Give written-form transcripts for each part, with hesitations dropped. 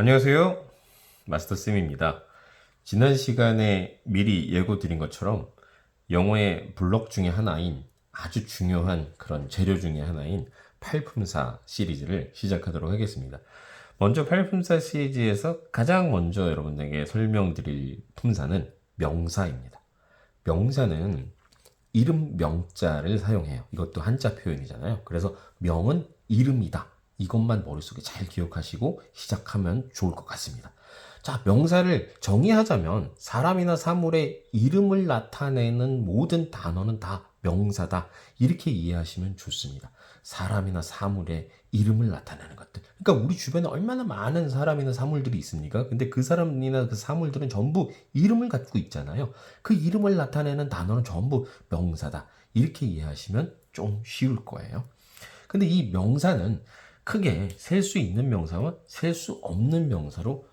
안녕하세요. 마스터쌤입니다. 지난 시간에 미리 예고 드린 것처럼 영어의 블록 중에 하나인 아주 중요한 그런 재료 중에 하나인 팔품사 시리즈를 시작하도록 하겠습니다. 먼저 팔품사 시리즈에서 가장 먼저 여러분들에게 설명드릴 품사는 명사입니다. 명사는 이름 명자를 사용해요. 이것도 한자 표현이잖아요. 그래서 명은 이름이다. 이것만 머릿속에 잘 기억하시고 시작하면 좋을 것 같습니다. 자, 명사를 정의하자면 사람이나 사물의 이름을 나타내는 모든 단어는 다 명사다. 이렇게 이해하시면 좋습니다. 사람이나 사물의 이름을 나타내는 것들. 그러니까 우리 주변에 얼마나 많은 사람이나 사물들이 있습니까? 근데 그 사람이나 그 사물들은 전부 이름을 갖고 있잖아요. 그 이름을 나타내는 단어는 전부 명사다. 이렇게 이해하시면 좀 쉬울 거예요. 근데 이 명사는 크게 셀 수 있는 명사와 셀 수 없는 명사로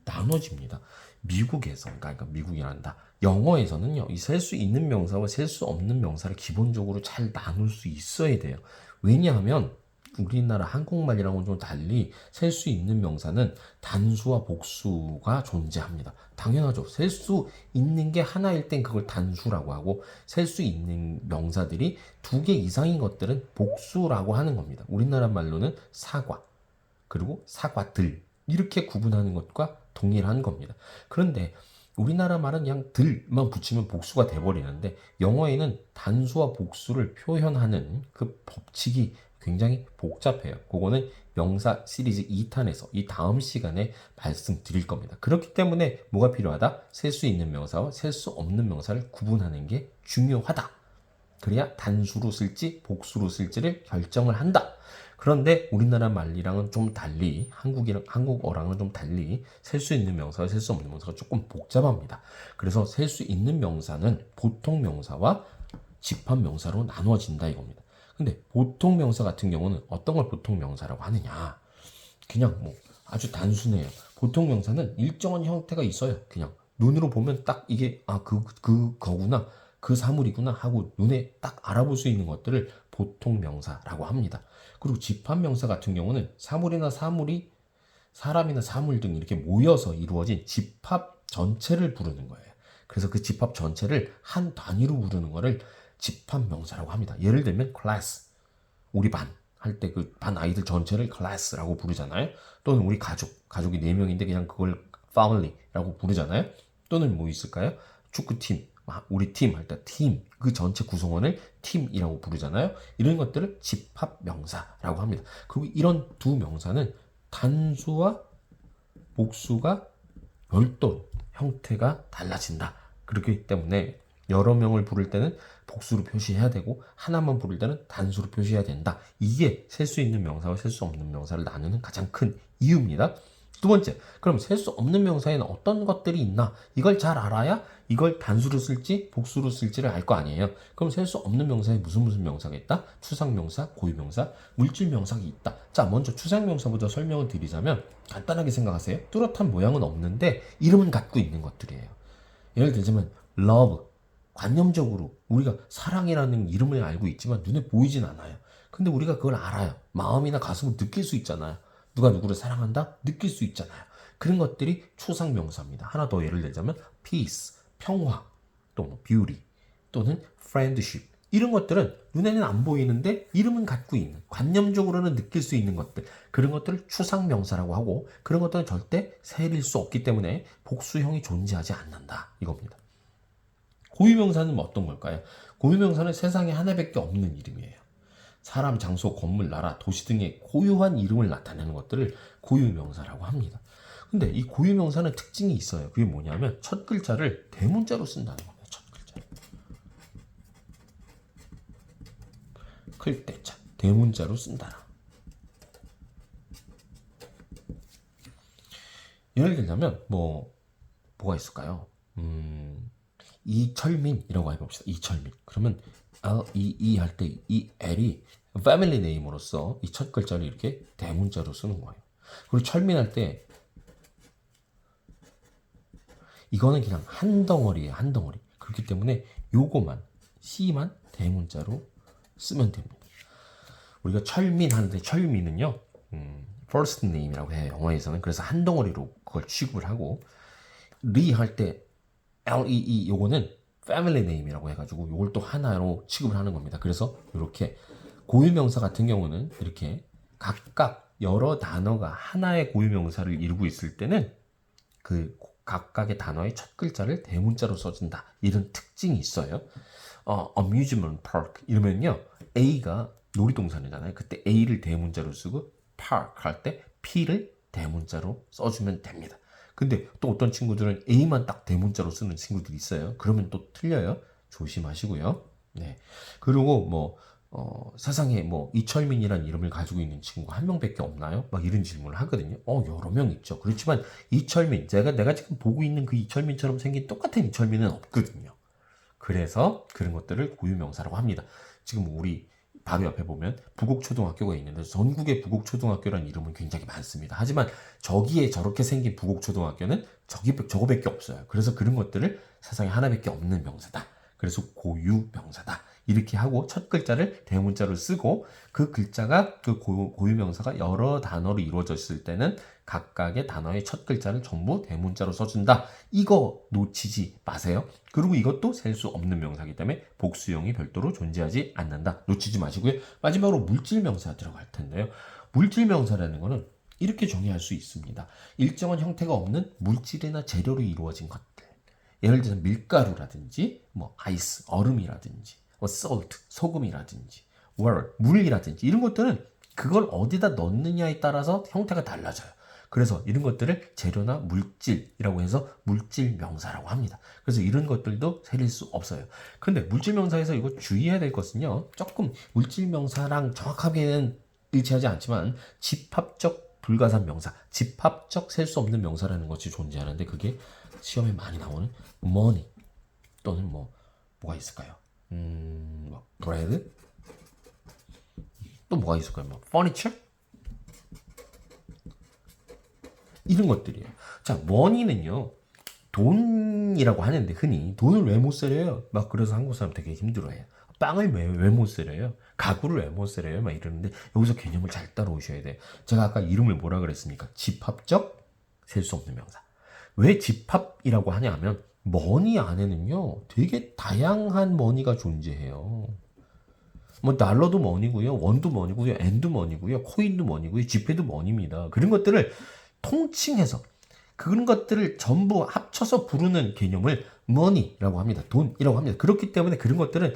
나눠집니다. 미국에서, 그러니까 미국이란다. 영어에서는요, 이 셀 수 있는 명사와 셀 수 없는 명사를 기본적으로 잘 나눌 수 있어야 돼요. 왜냐하면 우리나라 한국말이랑은 좀 달리 셀 수 있는 명사는 단수와 복수가 존재합니다. 당연하죠. 셀 수 있는 게 하나일 땐 그걸 단수라고 하고 셀 수 있는 명사들이 두 개 이상인 것들은 복수라고 하는 겁니다. 우리나라 말로는 사과, 그리고 사과들 이렇게 구분하는 것과 동일한 겁니다. 그런데 우리나라 말은 그냥 들만 붙이면 복수가 돼버리는데 영어에는 단수와 복수를 표현하는 그 법칙이 굉장히 복잡해요. 그거는 명사 시리즈 2탄에서 이 다음 시간에 말씀드릴 겁니다. 그렇기 때문에 뭐가 필요하다? 셀 수 있는 명사와 셀 수 없는 명사를 구분하는 게 중요하다. 그래야 단수로 쓸지 복수로 쓸지를 결정을 한다. 그런데 우리나라 말이랑은 좀 달리 한국어랑은 좀 달리 셀 수 있는 명사와 셀 수 없는 명사가 조금 복잡합니다. 그래서 셀 수 있는 명사는 보통 명사와 집합 명사로 나누어진다 이겁니다. 근데 보통 명사 같은 경우는 어떤 걸 보통 명사라고 하느냐? 그냥 뭐 아주 단순해요. 보통 명사는 일정한 형태가 있어요. 그냥 눈으로 보면 딱 이게 그거구나. 그 사물이구나 하고 눈에 딱 알아볼 수 있는 것들을 보통 명사라고 합니다. 그리고 집합 명사 같은 경우는 사물이나 사물이 사람이나 사물 등 이렇게 모여서 이루어진 집합 전체를 부르는 거예요. 그래서 그 집합 전체를 한 단위로 부르는 거를 집합 명사라고 합니다. 예를 들면 class, 우리 반 할 때 그 반 아이들 전체를 class라고 부르잖아요. 또는 우리 가족이 4명인데 그냥 그걸 family라고 부르잖아요. 또는 뭐 있을까요? 축구팀, 우리 팀 할 때 팀, 그 전체 구성원을 팀이라고 부르잖아요. 이런 것들을 집합 명사라고 합니다. 그리고 이런 두 명사는 단수와 복수가 별도로 형태가 달라진다. 그렇기 때문에 여러 명을 부를 때는 복수로 표시해야 되고 하나만 부를 때는 단수로 표시해야 된다. 이게 셀 수 있는 명사와 셀 수 없는 명사를 나누는 가장 큰 이유입니다. 두 번째, 그럼 셀 수 없는 명사에는 어떤 것들이 있나? 이걸 잘 알아야 이걸 단수로 쓸지 복수로 쓸지를 알 거 아니에요. 그럼 셀 수 없는 명사에 무슨 명사가 있다? 추상명사, 고유명사, 물질명사가 있다. 자, 먼저 추상명사부터 설명을 드리자면 간단하게 생각하세요. 뚜렷한 모양은 없는데 이름은 갖고 있는 것들이에요. 예를 들자면 love, 관념적으로 우리가 사랑이라는 이름을 알고 있지만 눈에 보이진 않아요. 근데 우리가 그걸 알아요. 마음이나 가슴으로 느낄 수 있잖아요. 누가 누구를 사랑한다? 느낄 수 있잖아요. 그런 것들이 추상명사입니다. 하나 더 예를 들자면 peace, 평화, 또 뭐 beauty, 또는 friendship 이런 것들은 눈에는 안 보이는데 이름은 갖고 있는, 관념적으로는 느낄 수 있는 것들, 그런 것들을 추상명사라고 하고 그런 것들은 절대 세릴 수 없기 때문에 복수형이 존재하지 않는다 이겁니다. 고유명사는 어떤 걸까요? 고유명사는 세상에 하나밖에 없는 이름이에요. 사람, 장소, 건물, 나라, 도시 등의 고유한 이름을 나타내는 것들을 고유명사라고 합니다. 근데 이 고유명사는 특징이 있어요. 그게 뭐냐면 첫 글자를 대문자로 쓴다는 겁니다. 첫 글자를. 클때자, 대문자로 쓴다. 예를 들자면 뭐가 있을까요? 이철민이라고 해봅시다. 이철민. 그러면 L-E-E 할 때 이 L이 패밀리 네임으로서 이 첫 글자를 이렇게 대문자로 쓰는 거예요. 그리고 철민 할 때 이거는 그냥 한 덩어리예요. 한 덩어리. 그렇기 때문에 요거만 C만 대문자로 쓰면 됩니다. 우리가 철민 하는데 철민은요. first name이라고 해요. 영어에서는. 그래서 한 덩어리로 그걸 취급을 하고 리 할 때 lee 요거는 family name이라고 해가지고 요걸 또 하나로 취급을 하는 겁니다. 그래서 이렇게 고유명사 같은 경우는 이렇게 각각 여러 단어가 하나의 고유명사를 이루고 있을 때는 그 각각의 단어의 첫 글자를 대문자로 써준다. 이런 특징이 있어요. amusement park 이러면요. A가 놀이동산이잖아요. 그때 A를 대문자로 쓰고 park 할 때 P를 대문자로 써주면 됩니다. 근데 또 어떤 친구들은 A만 딱 대문자로 쓰는 친구들이 있어요. 그러면 또 틀려요. 조심하시고요. 네. 그리고 뭐 세상에 뭐 이철민이라는 이름을 가지고 있는 친구가 한 명밖에 없나요? 막 이런 질문을 하거든요. 여러 명 있죠. 그렇지만 이철민, 내가 지금 보고 있는 그 이철민처럼 생긴 똑같은 이철민은 없거든요. 그래서 그런 것들을 고유명사라고 합니다. 지금 우리 바로 옆에 보면 부곡초등학교가 있는데 전국의 부곡초등학교라는 이름은 굉장히 많습니다. 하지만 저기에 저렇게 생긴 부곡초등학교는 저거밖에 없어요. 그래서 그런 것들을 세상에 하나밖에 없는 명사다. 그래서 고유명사다. 이렇게 하고 첫 글자를 대문자로 쓰고 그 글자가 그 고유명사가 여러 단어로 이루어져 있을 때는 각각의 단어의 첫 글자를 전부 대문자로 써준다. 이거 놓치지 마세요. 그리고 이것도 셀 수 없는 명사이기 때문에 복수형이 별도로 존재하지 않는다. 놓치지 마시고요. 마지막으로 물질명사 들어갈 텐데요. 물질명사라는 거는 이렇게 정의할 수 있습니다. 일정한 형태가 없는 물질이나 재료로 이루어진 것들. 예를 들어서 밀가루라든지 뭐 아이스, 얼음이라든지 salt, 소금이라든지 물이라든지 이런 것들은 그걸 어디다 넣느냐에 따라서 형태가 달라져요. 그래서 이런 것들을 재료나 물질이라고 해서 물질명사라고 합니다. 그래서 이런 것들도 세릴 수 없어요. 근데 물질명사에서 이거 주의해야 될 것은요. 조금 물질명사랑 정확하게는 일치하지 않지만 집합적 불가산 명사, 집합적 셀 수 없는 명사라는 것이 존재하는데 그게 시험에 많이 나오는 money 또는 뭐가 있을까요? 뭐 bread 또 뭐가 있을까요? 뭐 furniture 이런 것들이에요. 자, money는요 돈이라고 하는데 흔히 돈을 왜 못 쓰려요? 막 그래서 한국 사람 되게 힘들어해요. 빵을 왜 못 쓰려요? 가구를 왜 못 쓰려요? 막 이러는데 여기서 개념을 잘 따라오셔야 돼요. 제가 아까 이름을 뭐라 그랬습니까? 집합적 셀 수 없는 명사. 왜 집합이라고 하냐 하면 머니 안에는요 되게 다양한 머니가 존재해요. 뭐 달러도 머니고요, 원도 머니고요, 엔도 머니고요, 코인도 머니고요, 지폐도 머니입니다. 그런 것들을 통칭해서 그런 것들을 전부 합쳐서 부르는 개념을 머니라고 합니다. 돈이라고 합니다. 그렇기 때문에 그런 것들은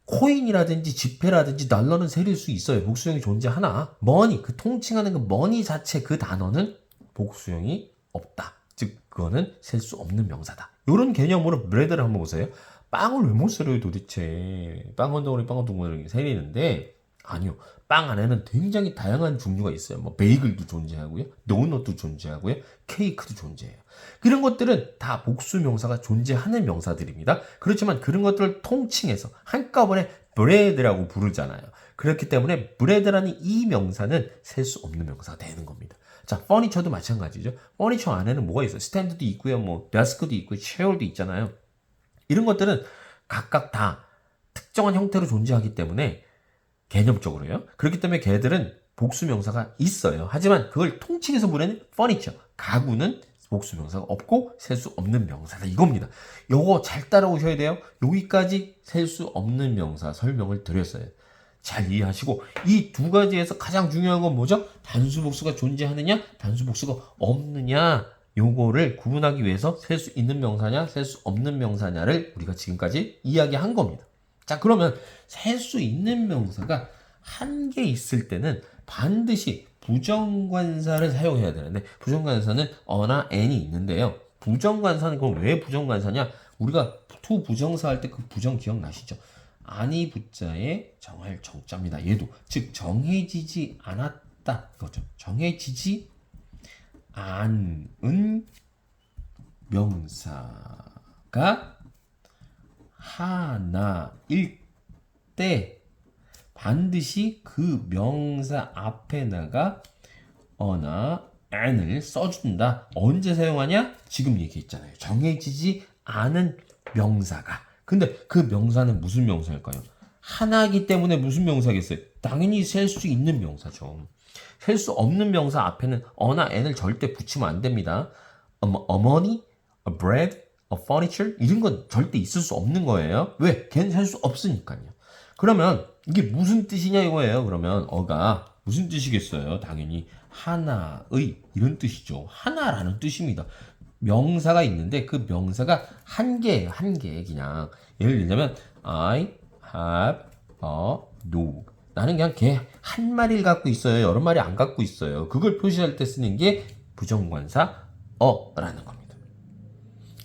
코인이라든지 지폐라든지 달러는 세릴 수 있어요. 복수형이 존재하나 머니 그 통칭하는 그 머니 자체 그 단어는 복수형이 없다. 즉 그거는 셀 수 없는 명사다. 이런 개념으로 브레드를 한번 보세요. 빵을 왜 못 썰어요 도대체. 빵 한 덩어리 빵 한 덩어리 세리는데 아니요. 빵 안에는 굉장히 다양한 종류가 있어요. 뭐 베이글도 존재하고요. 도넛도 존재하고요. 케이크도 존재해요. 그런 것들은 다 복수 명사가 존재하는 명사들입니다. 그렇지만 그런 것들을 통칭해서 한꺼번에 브레드라고 부르잖아요. 그렇기 때문에 브레드라는 이 명사는 셀 수 없는 명사가 되는 겁니다. 자, 퍼니처도 마찬가지죠. 퍼니처 안에는 뭐가 있어요? 스탠드도 있고요. 뭐 데스크도 있고 체어도 있잖아요. 이런 것들은 각각 다 특정한 형태로 존재하기 때문에 개념적으로요. 그렇기 때문에 걔들은 복수명사가 있어요. 하지만 그걸 통칭해서 부르는 furniture, 가구는 복수명사가 없고 셀 수 없는 명사다 이겁니다. 요거 잘 따라오셔야 돼요. 여기까지 셀 수 없는 명사 설명을 드렸어요. 잘 이해하시고 이 두 가지에서 가장 중요한 건 뭐죠? 단수복수가 존재하느냐 단수복수가 없느냐 요거를 구분하기 위해서 셀 수 있는 명사냐 셀 수 없는 명사냐를 우리가 지금까지 이야기한 겁니다. 자, 그러면 셀 수 있는 명사가 한 개 있을 때는 반드시 부정관사를 사용해야 되는데 부정관사는 어나 n이 있는데요. 부정관사는 그럼 왜 부정관사냐? 우리가 투 부정사 할 때 그 부정 기억나시죠? 아니 부자에 정할 정자입니다. 얘도 즉 정해지지 않았다 그거죠. 정해지지 않은 명사가 하나일 때 반드시 그 명사 앞에다가 어나 n을 써준다. 언제 사용하냐? 지금 얘기했잖아요. 정해지지 않은 명사가. 근데 그 명사는 무슨 명사일까요? 하나이기 때문에 무슨 명사겠어요? 당연히 셀 수 있는 명사죠. 셀 수 없는 명사 앞에는 어나 n을 절대 붙이면 안 됩니다. 어머니, a bread, a furniture 이런 건 절대 있을 수 없는 거예요. 왜? 걔는 셀 수 없으니까요. 그러면 이게 무슨 뜻이냐 이거예요. 그러면 어가 무슨 뜻이겠어요? 당연히 하나의 이런 뜻이죠. 하나라는 뜻입니다. 명사가 있는데 그 명사가 한 개예요. 한 개. 그냥 예를 들자면 I have a dog. 나는 그냥 개 한 마리를 갖고 있어요. 여러 마리 안 갖고 있어요. 그걸 표시할 때 쓰는 게 부정관사 어라는 겁니다.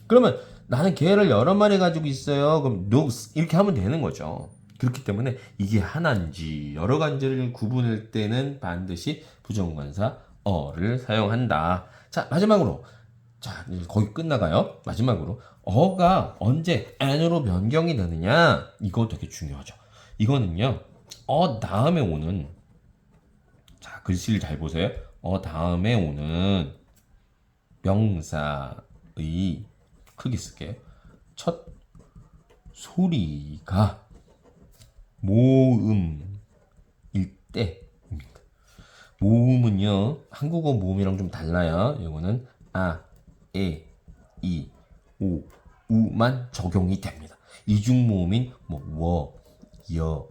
그러면 나는 개를 여러 마리 가지고 있어요. 그럼 dogs 이렇게 하면 되는 거죠. 그렇기 때문에 이게 하나인지 여러 가지를 구분할 때는 반드시 부정관사 어를 사용한다. 자, 마지막으로 자, 이제 거의 끝나가요. 마지막으로 어가 언제 n으로 변경이 되느냐? 이거 되게 중요하죠. 이거는요. 어 다음에 오는 자, 글씨를 잘 보세요. 어 다음에 오는 명사의 크게 쓸게요. 첫 소리가 모음일 때입니다. 모음은요. 한국어 모음이랑 좀 달라요. 이거는 아, 에, 이, 오, 우만 적용이 됩니다. 이중 모음인 뭐 워, 여,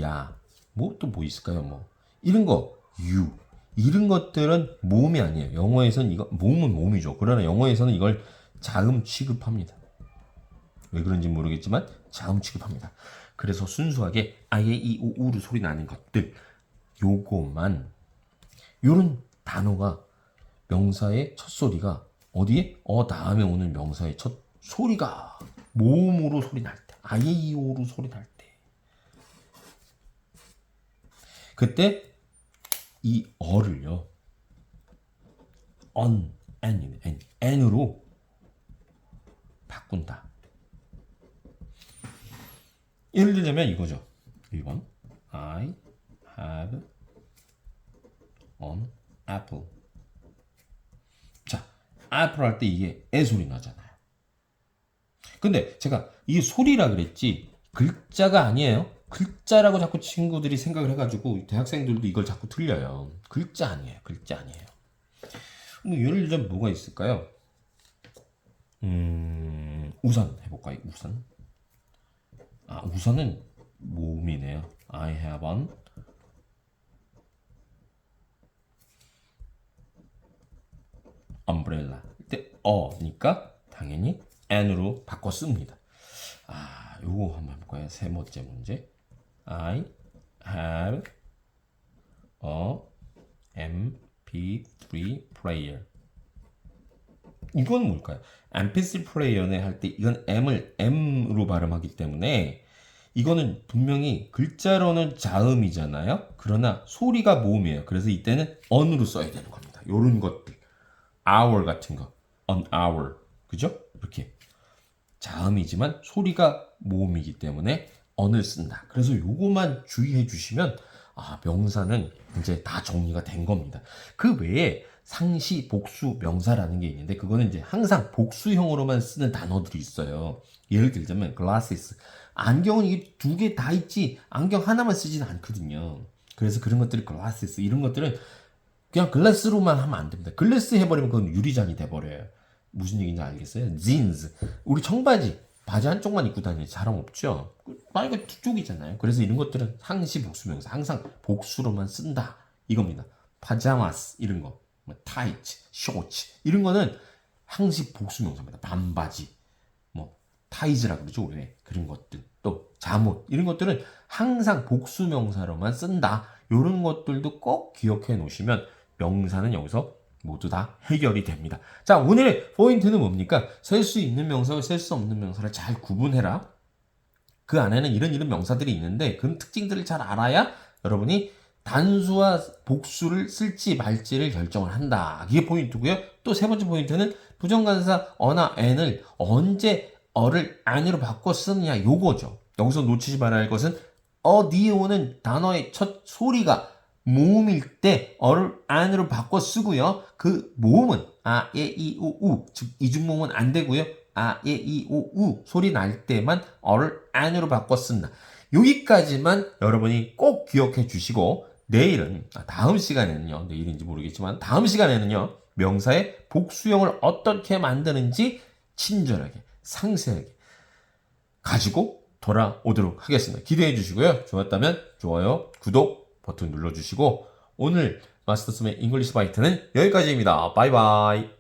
야, 뭐 또 뭐 있을까요? 뭐 이런 거, 유 이런 것들은 모음이 아니에요. 영어에서는 이거 모음은 모음이죠. 그러나 영어에서는 이걸 자음 취급합니다. 왜 그런지 모르겠지만 자음 취급합니다. 그래서 순수하게 아예 이 오 우로 소리 나는 것들 요거만 요런 단어가 명사의 첫 소리가 어디에? 어 다음에 오는 명사의 첫 소리가 모음으로 소리 날 때, 아예 이 오로 소리 날 때, 그때 이 어를요, n으로 바꾼다. 예를 들자면 이거죠. 1번 I have an apple. 자, apple 할 때 이게 애 소리 나잖아요. 근데 제가 이게 소리라 그랬지 글자가 아니에요. 글자라고 자꾸 친구들이 생각을 해가지고 대학생들도 이걸 자꾸 틀려요. 글자 아니에요. 글자 아니에요. 예를 들자면 뭐가 있을까요? 우산 해볼까요? 우산. 아, 우산은 모음이네요. I have an umbrella. 이때 어니까 당연히 n으로 바꿔 씁니다. 아, 요거 한번 해볼까요? 세 번째 문제. I have a MP3 player. 이건 뭘까요? MP3 플레이어네 할 때 이건 M을 M으로 발음하기 때문에 이거는 분명히 글자로는 자음이잖아요. 그러나 소리가 모음이에요. 그래서 이때는 on으로 써야 되는 겁니다. 요런 것들. hour 같은 거. on hour. 그죠? 이렇게. 자음이지만 소리가 모음이기 때문에 on을 쓴다. 그래서 요거만 주의해 주시면 아, 명사는 이제 다 정리가 된 겁니다. 그 외에 상시, 복수, 명사라는 게 있는데 그거는 이제 항상 복수형으로만 쓰는 단어들이 있어요. 예를 들자면 glasses. 안경은 이게 두 개 다 있지 안경 하나만 쓰지는 않거든요. 그래서 그런 것들이 glasses 이런 것들은 그냥 글래스로만 하면 안 됩니다. 글래스 해버리면 그건 유리잔이 돼버려요. 무슨 얘기인지 알겠어요? jeans. 우리 청바지 바지 한쪽만 입고 다니는 사람 없죠? 빨간 두 쪽이잖아요. 그래서 이런 것들은 상시 복수명사 항상 복수로만 쓴다 이겁니다. 파자마스 이런 거, 뭐 타이츠, 쇼츠 이런 거는 항시 복수명사입니다. 반바지, 뭐 타이즈라 그러죠 왜 그런 것들, 또 잠옷 이런 것들은 항상 복수명사로만 쓴다. 이런 것들도 꼭 기억해 놓으시면 명사는 여기서 모두 다 해결이 됩니다. 자, 오늘의 포인트는 뭡니까? 셀 수 있는 명사와 셀 수 없는 명사를 잘 구분해라. 그 안에는 이런 명사들이 있는데 그런 특징들을 잘 알아야 여러분이 단수와 복수를 쓸지 말지를 결정을 한다. 이게 포인트고요. 또 세 번째 포인트는 부정관사 어나 n을 언제 어를 안으로 바꿔 쓰느냐 요거죠. 여기서 놓치지 말아야 할 것은 뒤에 오는 단어의 첫 소리가 모음일 때 어를 안으로 바꿔 쓰고요. 그 모음은 아, 예, 이, 오, 우 즉 이중모음은 안 되고요. 아, 예, 이, 오, 우 소리 날 때만 어를 안으로 바꿔 쓴다. 여기까지만 여러분이 꼭 기억해 주시고 내일은, 다음 시간에는요, 내일인지 모르겠지만, 다음 시간에는요, 명사의 복수형을 어떻게 만드는지 친절하게, 상세하게 가지고 돌아오도록 하겠습니다. 기대해 주시고요. 좋았다면 좋아요, 구독 버튼 눌러주시고, 오늘 마스터스의 잉글리시 바이트는 여기까지입니다. 바이바이.